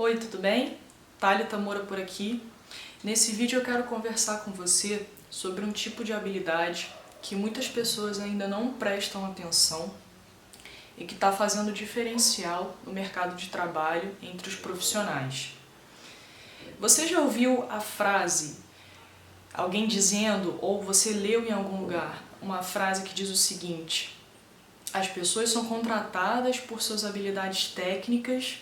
Oi, tudo bem? Thalita Moura por aqui. Nesse vídeo eu quero conversar com você sobre um tipo de habilidade que muitas pessoas ainda não prestam atenção e que está fazendo diferencial no mercado de trabalho entre os profissionais. Você já ouviu a frase, alguém dizendo, ou você leu em algum lugar, uma frase que diz o seguinte: as pessoas são contratadas por suas habilidades técnicas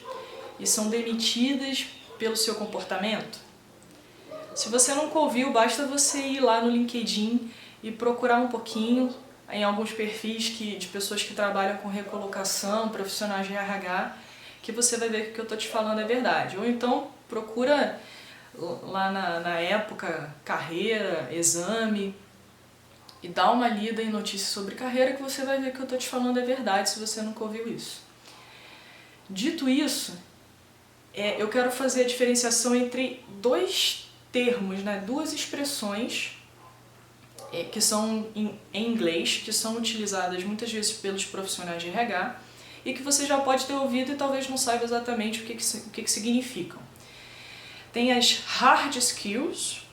e são demitidas pelo seu comportamento? Se você nunca ouviu, basta você ir lá no LinkedIn e procurar um pouquinho em alguns perfis de pessoas que trabalham com recolocação, profissionais de RH, que você vai ver que o que eu estou te falando é verdade. Ou então procura lá na época carreira, exame, e dá uma lida em notícias sobre carreira que você vai ver que o que eu estou te falando é verdade se você nunca ouviu isso. Dito isso, eu quero fazer a diferenciação entre dois termos, duas expressões que são em inglês, que são utilizadas muitas vezes pelos profissionais de RH e que você já pode ter ouvido e talvez não saiba exatamente o que significam. Tem as hard skills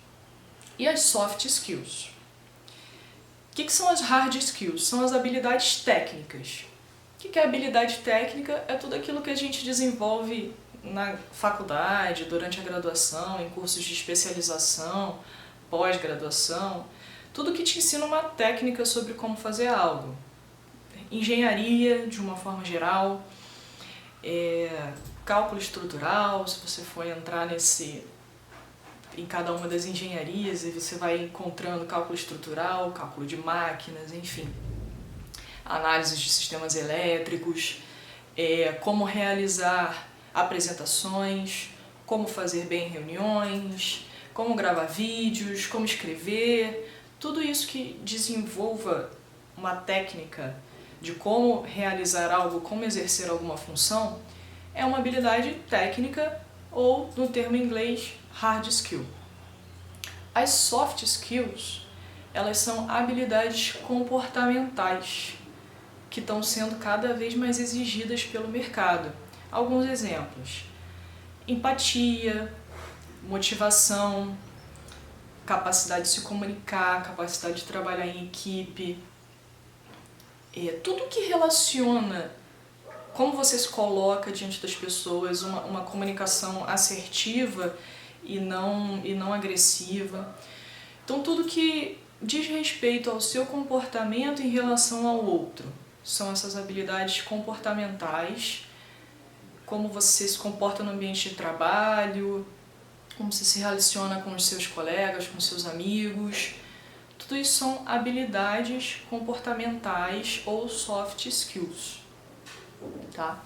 e as soft skills. O que são as hard skills? São as habilidades técnicas. O que é habilidade técnica? É tudo aquilo que a gente desenvolve na faculdade, durante a graduação, em cursos de especialização, pós-graduação, tudo que te ensina uma técnica sobre como fazer algo. Engenharia, de uma forma geral, cálculo estrutural, se você for entrar em cada uma das engenharias, e você vai encontrando cálculo estrutural, cálculo de máquinas, enfim, análise de sistemas elétricos, como realizar apresentações, como fazer bem reuniões, como gravar vídeos, como escrever, tudo isso que desenvolva uma técnica de como realizar algo, como exercer alguma função, é uma habilidade técnica ou, no termo em inglês, hard skill. As soft skills, elas são habilidades comportamentais que estão sendo cada vez mais exigidas pelo mercado. Alguns exemplos: empatia, motivação, capacidade de se comunicar, capacidade de trabalhar em equipe, tudo que relaciona como você se coloca diante das pessoas, uma comunicação assertiva e não agressiva. Então tudo que diz respeito ao seu comportamento em relação ao outro são essas habilidades comportamentais, como você se comporta no ambiente de trabalho, como você se relaciona com os seus colegas, com os seus amigos. Tudo isso são habilidades comportamentais ou soft skills. Tá?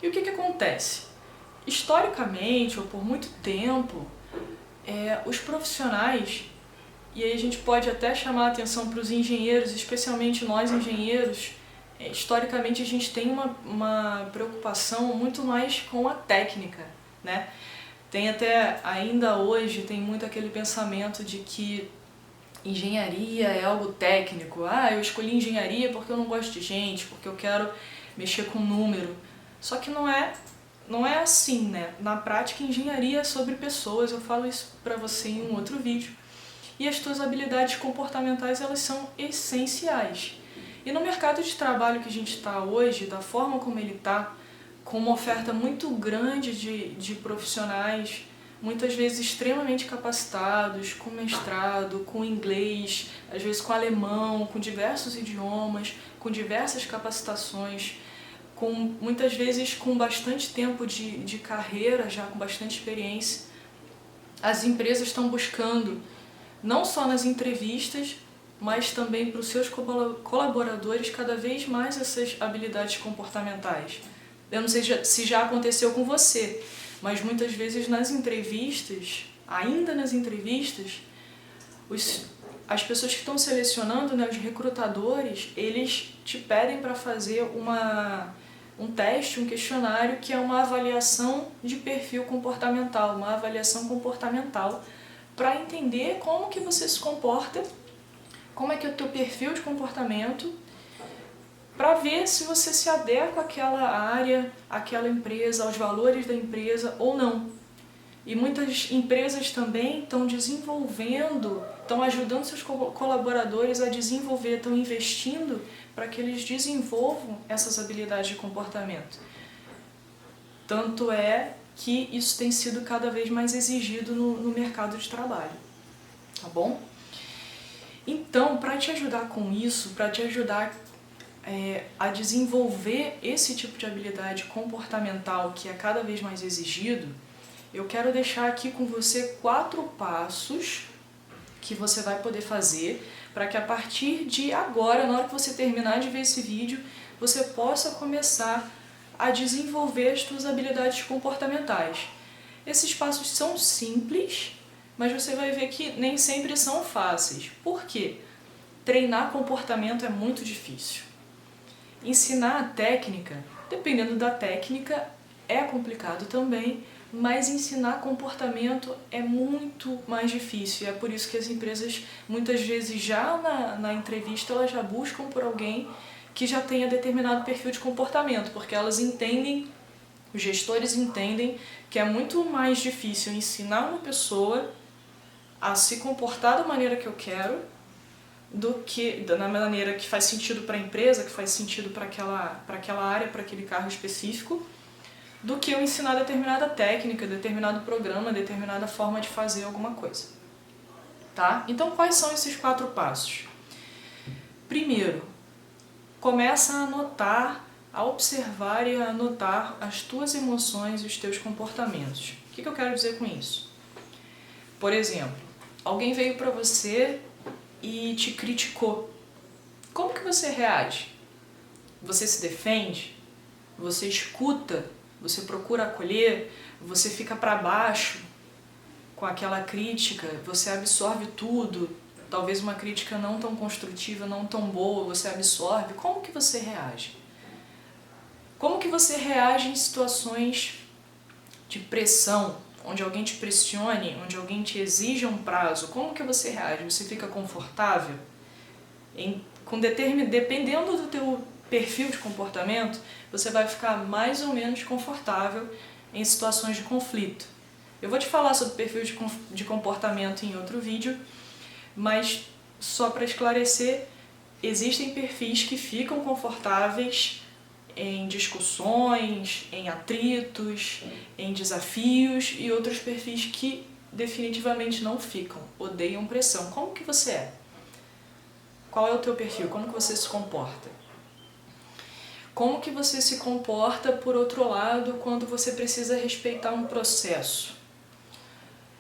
E o que acontece? Historicamente, ou por muito tempo, os profissionais, e aí a gente pode até chamar a atenção para os engenheiros, especialmente nós engenheiros, historicamente a gente tem uma preocupação muito mais com a técnica, né? Tem até, ainda hoje, tem muito aquele pensamento de que engenharia é algo técnico. Eu escolhi engenharia porque eu não gosto de gente, porque eu quero mexer com número. Só que não é assim, né? Na prática, engenharia é sobre pessoas, eu falo isso pra você em um outro vídeo. E as tuas habilidades comportamentais, elas são essenciais. E no mercado de trabalho que a gente está hoje, da forma como ele está, com uma oferta muito grande de profissionais, muitas vezes extremamente capacitados, com mestrado, com inglês, às vezes com alemão, com diversos idiomas, com diversas capacitações, muitas vezes com bastante tempo de carreira, já com bastante experiência. As empresas estão buscando, não só nas entrevistas, mas também para os seus colaboradores, cada vez mais essas habilidades comportamentais. Eu não sei se já aconteceu com você, mas muitas vezes nas entrevistas, ainda nas entrevistas, as pessoas que estão selecionando, os recrutadores, eles te pedem para fazer um teste, um questionário que é uma avaliação de perfil comportamental, uma avaliação comportamental para entender como que você se comporta, como é que é o teu perfil de comportamento para ver se você se adequa àquela área, àquela empresa, aos valores da empresa ou não. E muitas empresas também estão desenvolvendo, estão ajudando seus colaboradores a desenvolver, estão investindo para que eles desenvolvam essas habilidades de comportamento. Tanto é que isso tem sido cada vez mais exigido no mercado de trabalho, tá bom? Então, para te ajudar com isso, para te ajudar a desenvolver esse tipo de habilidade comportamental que é cada vez mais exigido, eu quero deixar aqui com você 4 passos que você vai poder fazer para que a partir de agora, na hora que você terminar de ver esse vídeo, você possa começar a desenvolver as suas habilidades comportamentais. Esses passos são simples, mas você vai ver que nem sempre são fáceis. Por quê? Treinar comportamento é muito difícil. Ensinar a técnica, dependendo da técnica, é complicado também, mas ensinar comportamento é muito mais difícil. E é por isso que as empresas, muitas vezes, já na entrevista, elas já buscam por alguém que já tenha determinado perfil de comportamento, porque elas entendem, os gestores entendem que é muito mais difícil ensinar uma pessoa a se comportar da maneira que eu quero, do que da maneira que faz sentido para a empresa, que faz sentido para aquela área, para aquele cargo específico, do que eu ensinar determinada técnica, determinado programa, determinada forma de fazer alguma coisa. Tá? Então, quais são esses 4 passos? Primeiro, começa a anotar, a observar e a anotar as tuas emoções e os teus comportamentos. O que eu quero dizer com isso? Por exemplo, alguém veio para você e te criticou. Como que você reage? Você se defende? Você escuta? Você procura acolher? Você fica para baixo com aquela crítica? Você absorve tudo? Talvez uma crítica não tão construtiva, não tão boa, você absorve. Como que você reage? Como que você reage em situações de pressão, onde alguém te pressione, onde alguém te exija um prazo? Como que você reage? Você fica confortável? Dependendo do teu perfil de comportamento, você vai ficar mais ou menos confortável em situações de conflito. Eu vou te falar sobre perfil de comportamento em outro vídeo, mas só para esclarecer, existem perfis que ficam confortáveis em discussões, em atritos, em desafios, e outros perfis que definitivamente não ficam, odeiam pressão. Como que você é? Qual é o teu perfil? Como que você se comporta? Como que você se comporta, por outro lado, quando você precisa respeitar um processo?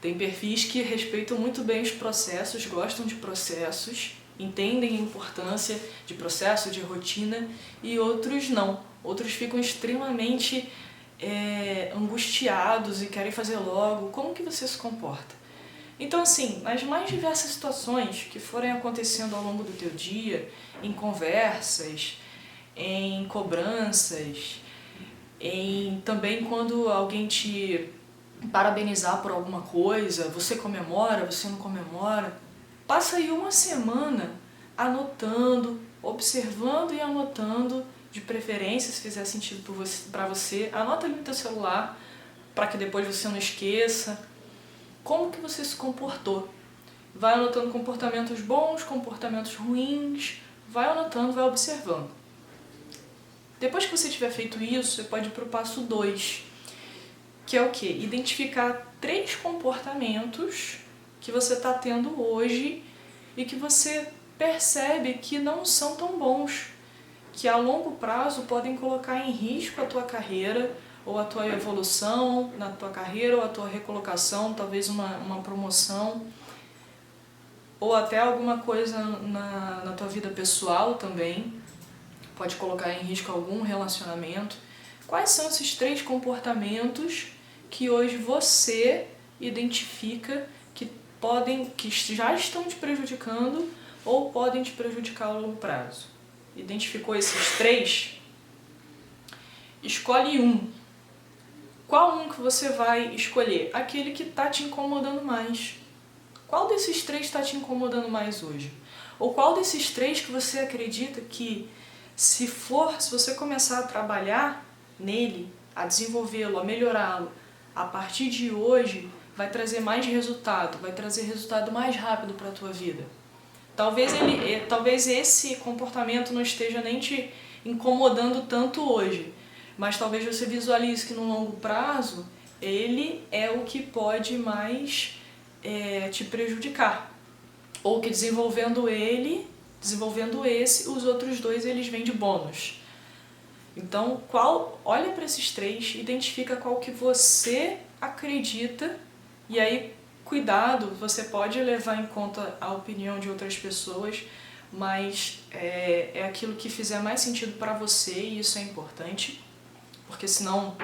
Tem perfis que respeitam muito bem os processos, gostam de processos, entendem a importância de processo, de rotina, e outros não. Outros ficam extremamente angustiados e querem fazer logo. Como que você se comporta? Então, assim, nas mais diversas situações que forem acontecendo ao longo do teu dia, em conversas, em cobranças, também quando alguém te parabenizar por alguma coisa, você comemora, você não comemora, passa aí uma semana anotando, observando e anotando, de preferência, se fizer sentido para você, anota ali no teu celular, para que depois você não esqueça, como que você se comportou. Vai anotando comportamentos bons, comportamentos ruins, vai anotando, vai observando. Depois que você tiver feito isso, você pode ir para o passo 2, que é o quê? Identificar 3 comportamentos que você está tendo hoje e que você percebe que não são tão bons, que a longo prazo podem colocar em risco a tua carreira, ou a tua evolução na tua carreira, ou a tua recolocação, talvez uma promoção, ou até alguma coisa na tua vida pessoal também, pode colocar em risco algum relacionamento. Quais são esses 3 comportamentos que hoje você identifica que já estão te prejudicando ou podem te prejudicar a longo prazo? Identificou esses 3? Escolhe um. Qual um que você vai escolher? Aquele que está te incomodando mais. Qual desses 3 está te incomodando mais hoje? Ou qual desses 3 que você acredita que Se você começar a trabalhar nele, a desenvolvê-lo, a melhorá-lo, a partir de hoje vai trazer mais resultado, vai trazer resultado mais rápido para a tua vida. Talvez esse comportamento não esteja nem te incomodando tanto hoje, mas talvez você visualize que no longo prazo ele é o que pode mais te prejudicar, ou que desenvolvendo esse, os outros dois eles vêm de bônus. Então, olha para esses três, identifica qual que você acredita, e aí, cuidado, você pode levar em conta a opinião de outras pessoas, mas é aquilo que fizer mais sentido para você, e isso é importante, porque senão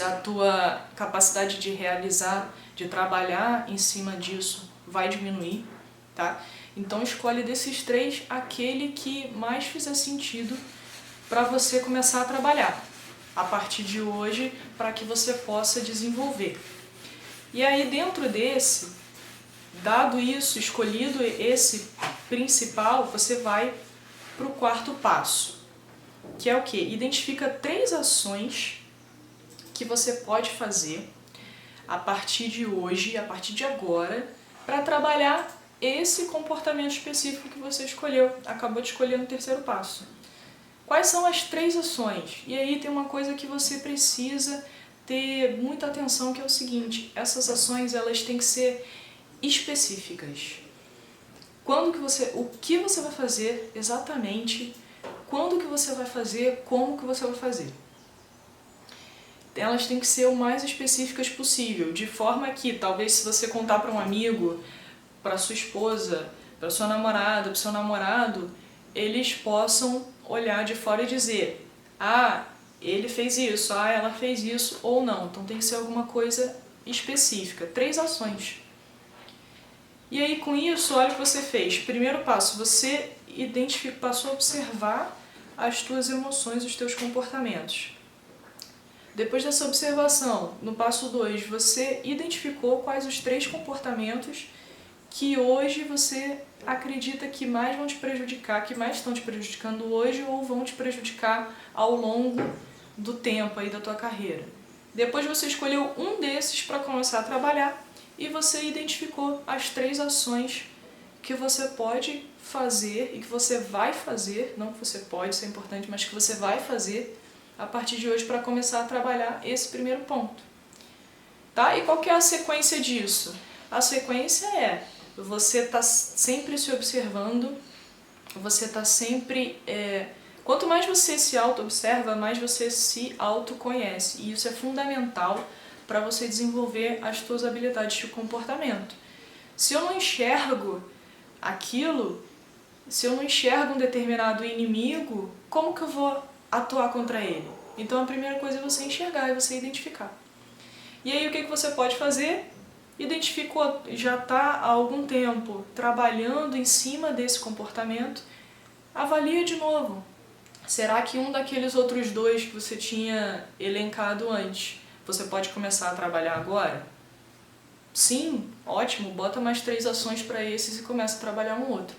a tua capacidade de realizar, de trabalhar em cima disso vai diminuir, tá? Então escolhe desses três aquele que mais fizer sentido para você começar a trabalhar a partir de hoje, para que você possa desenvolver. E aí dentro desse, dado isso, escolhido esse principal, você vai para o quarto passo, que é o quê? Identifica 3 ações que você pode fazer a partir de hoje, a partir de agora, para trabalhar esse comportamento específico que você acabou de escolher no terceiro passo. Quais são as 3 ações? E aí tem uma coisa que você precisa ter muita atenção, que é o seguinte: essas ações elas têm que ser específicas. O que você vai fazer exatamente, quando que você vai fazer, como que você vai fazer. Elas têm que ser o mais específicas possível, de forma que talvez se você contar para um amigo, para sua esposa, para sua namorada, para o seu namorado, eles possam olhar de fora e dizer: ah, ele fez isso, ah, ela fez isso, ou não. Então tem que ser alguma coisa específica. 3 ações. E aí com isso, olha o que você fez. Primeiro passo, você passou a observar as tuas emoções, os teus comportamentos. Depois dessa observação, no passo 2, você identificou quais os 3 comportamentos que hoje você acredita que mais vão te prejudicar, que mais estão te prejudicando hoje ou vão te prejudicar ao longo do tempo aí da tua carreira. Depois você escolheu um desses para começar a trabalhar e você identificou as 3 ações que você pode fazer e que você vai fazer, não que você pode, isso é importante, mas que você vai fazer a partir de hoje para começar a trabalhar esse primeiro ponto. Tá? E qual que é a sequência disso? A sequência é: você está sempre se observando, você está sempre... quanto mais você se auto-observa, mais você se autoconhece. E isso é fundamental para você desenvolver as suas habilidades de comportamento. Se eu não enxergo aquilo, se eu não enxergo um determinado inimigo, como que eu vou atuar contra ele? Então a primeira coisa é você enxergar e você identificar. E aí o que você pode fazer? Identificou, já está há algum tempo trabalhando em cima desse comportamento, avalia de novo. Será que um daqueles outros 2 que você tinha elencado antes, você pode começar a trabalhar agora? Sim, ótimo, bota mais 3 ações para esses e começa a trabalhar um outro.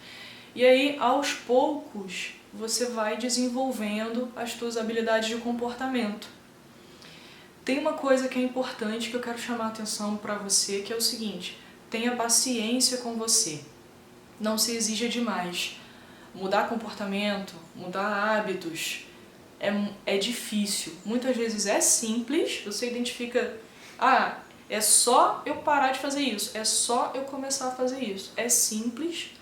E aí, aos poucos, você vai desenvolvendo as suas habilidades de comportamento. Tem uma coisa que é importante que eu quero chamar a atenção para você, que é o seguinte: tenha paciência com você. Não se exija demais. Mudar comportamento, mudar hábitos, é difícil. Muitas vezes é simples, você identifica: ah, é só eu parar de fazer isso, é só eu começar a fazer isso. É simples,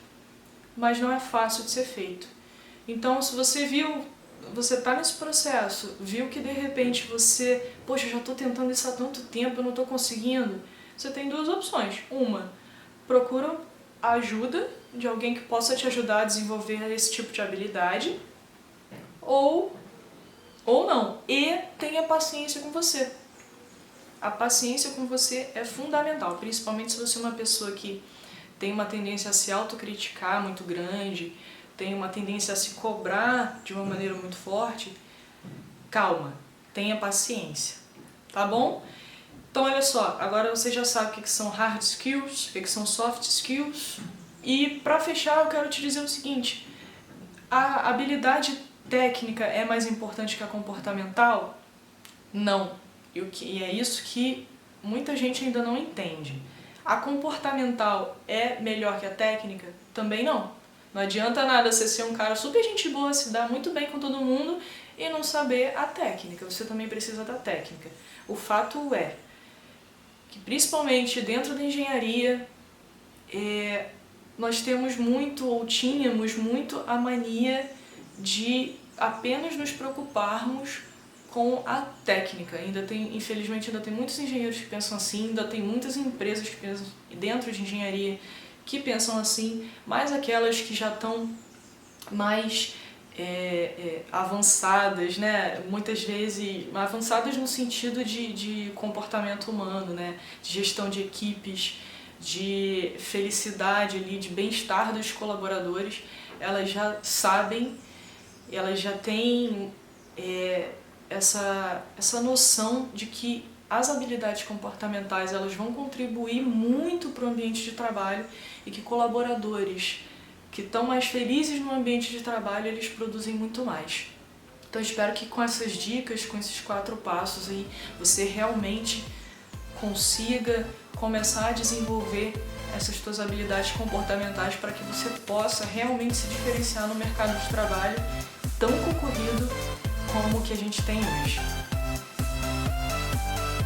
mas não é fácil de ser feito. Então, se você está nesse processo, viu que de repente poxa, eu já estou tentando isso há tanto tempo, eu não estou conseguindo, você tem 2 opções. Uma, procura ajuda de alguém que possa te ajudar a desenvolver esse tipo de habilidade, ou não, e tenha paciência com você. A paciência com você é fundamental, principalmente se você é uma pessoa que tem uma tendência a se autocriticar muito grande, tem uma tendência a se cobrar de uma maneira muito forte. Calma, tenha paciência, tá bom? Então olha só, agora você já sabe o que são hard skills, o que são soft skills. E para fechar eu quero te dizer o seguinte: a habilidade técnica é mais importante que a comportamental? Não. E é isso que muita gente ainda não entende. A comportamental é melhor que a técnica? Também não. Não adianta nada você ser um cara super gente boa, se dar muito bem com todo mundo e não saber a técnica. Você também precisa da técnica. O fato é que, principalmente dentro da engenharia, nós temos muito, ou tínhamos muito, a mania de apenas nos preocuparmos com a técnica. Infelizmente, ainda tem muitos engenheiros que pensam assim, ainda tem muitas empresas que pensam dentro de engenharia que pensam assim, mas aquelas que já estão mais avançadas, né? Muitas vezes avançadas no sentido de comportamento humano, né? De gestão de equipes, de felicidade ali, de bem-estar dos colaboradores, elas já sabem, elas já têm essa noção de que as habilidades comportamentais elas vão contribuir muito para o ambiente de trabalho e que colaboradores que estão mais felizes no ambiente de trabalho, eles produzem muito mais. Então eu espero que com essas dicas, com esses 4 passos aí, você realmente consiga começar a desenvolver essas suas habilidades comportamentais para que você possa realmente se diferenciar no mercado de trabalho tão concorrido como o que a gente tem hoje.